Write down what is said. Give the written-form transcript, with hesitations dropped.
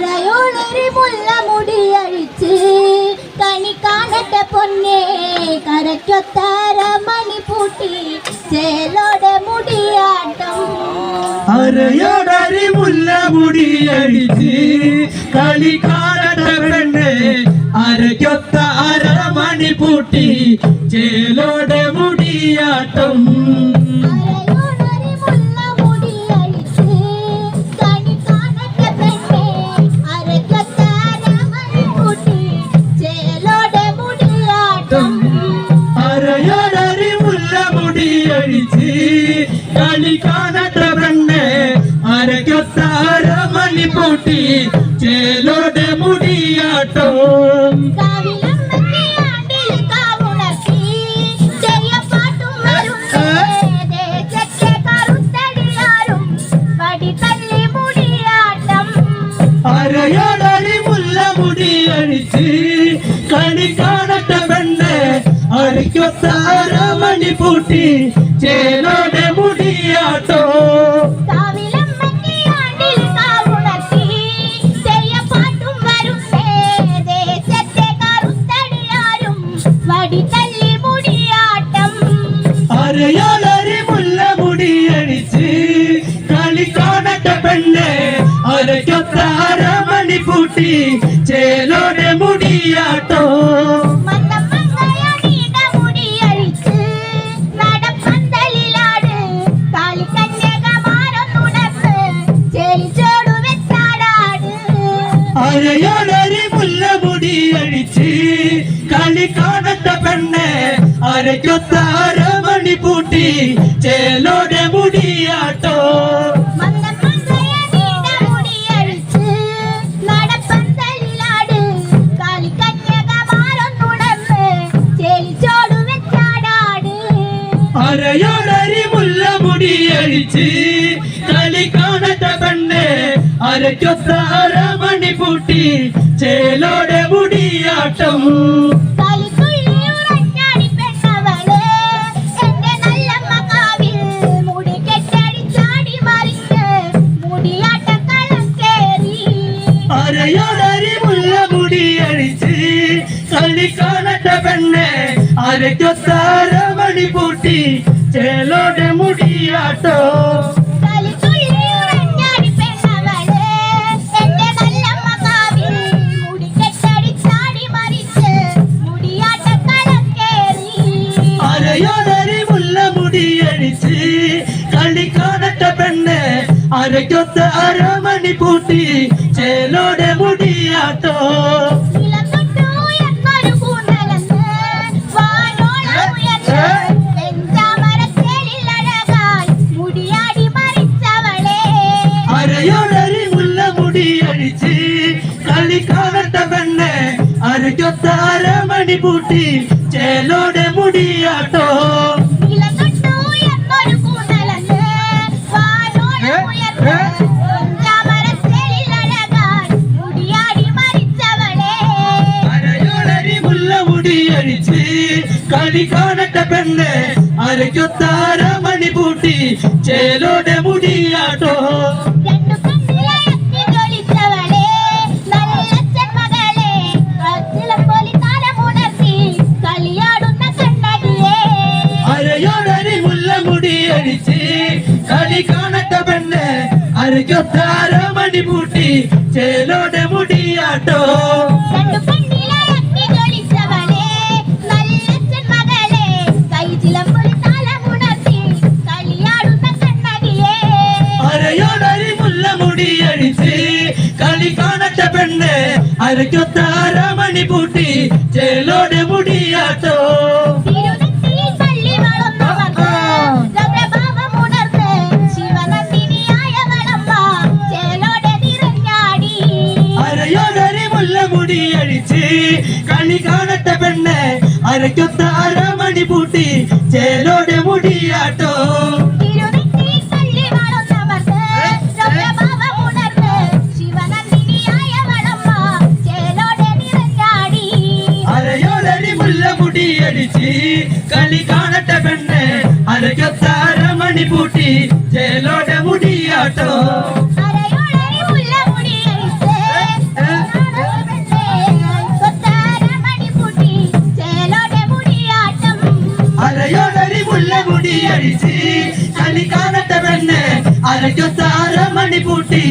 അരയോളൊരു മുല്ല മുടിയഴിച്ച് കണി കാണട്ടെ പൊന്നേ കരയ്ക്കൊത്താര മണി പൂട്ടി ചേലോടെ മുടിയാട്ടം അരയോടൊരു മുല്ല മുടിയഴിച്ച് കളി കാണട്ടെ പെണ്ണേ അരയ്ക്കൊത്താര മണി പൂട്ടി ചേലോടെ മുടിയാട്ടം കളി കാണട്ടെ പെണ്ണെ അരയ്ക്കൊത്താര മണി പൂട്ടി ചേലോടെ മുടിയാട്ടം അരയോടൊരു മുല്ല മുടിയഴിച്ച് കളി കാണട്ടെ പെണ്ണെ അരയ്ക്കൊത്താര മണി പൂട്ടി ചേലോടെ മുടിയാട്ടോ അരയോടൊരു മുല്ല മുടിയഴിച്ച് കളി കാണട്ടെ പെണ്ണെ അരയ്ക്കൊത്താര മണി പൂട്ടി ചേലോടെ മുടിയാട്ടോ അരയോടൊരു മുല്ല മുടിയഴിച്ച് കളി കാണട്ടെ പെണ്ണെ അരയ്ക്കൊത്താര മണി പൂട്ടി ചേലോടെ മുടിയാട്ടോ അരയോടൊരു മുല്ല മുടിയഴിച്ച് കളി കാണട്ടെ പെണ്ണെ അരയ്ക്കൊത്താര മണി പൂട്ടി ചേലോടെ മുടിയാട്ടം അരയോടൊരു മുല്ല മുടിയഴിച്ച് കളി കാണട്ടെ പെണ്ണെ അരയ്ക്കൊത്താര മണി പൂട്ടി ചേലോടെ മുടിയാട്ടോ അരയോടൊരു മുല്ല മുടിയഴിച്ച് കളി കാണട്ടെ പെണ്ണെ അരയ്ക്കൊത്താര മണി പൂട്ടി ചേലോടെ മുടിയാട്ടോ അരയോടൊരു മുല്ല മുടിയഴിച്ച് കളി കാണട്ടെ പെണ്ണെ അരയ്ക്കൊത്താര മണി പൂട്ടി ചേലോടെ മുടിയാട്ടോ അരയോടൊരു മുല്ല മുടിയഴിച്ച് കളി കാണട്ടെ പെണ്ണെ അരയ്ക്കൊത്താര മണി പൂട്ടി ചേലോടെ മുടിയാട്ടോ അരയോടൊരു മുല്ല മുടിയഴിച്ച് കളി കാണട്ടെ പെണ്ണെ അരയ്ക്കൊത്താര മണി പൂട്ടി ചേലോടെ മുടിയാട്ടോ അരയോടൊരു മുല്ല മുടിയഴിച്ച് കളി കാണട്ടെ പെണ്ണെ അരയ്ക്കൊത്താര മണി പൂട്ടി ചേലോടെ മുടിയാട്ടോ അരയോടൊരു മുല്ല മുടിയഴിച്ച് കളി കാണട്ടെ പെണ്ണെ അരയ്ക്കൊത്താര മണി പൂട്ടി ചേലോടെ മുടിയാട്ടോ അരയോടൊരു മുല്ല മുടിയഴിച്ച് കളി കാണട്ടെ പെണ്ണെ അരയ്ക്കൊത്താര മണി പൂട്ടി ചേലോടെ മുടിയാട്ടോ അടിച്ച് കളി കാണട്ടെ പെണ്ണ് അരക്കൊത്താര മണി പൂട്ടി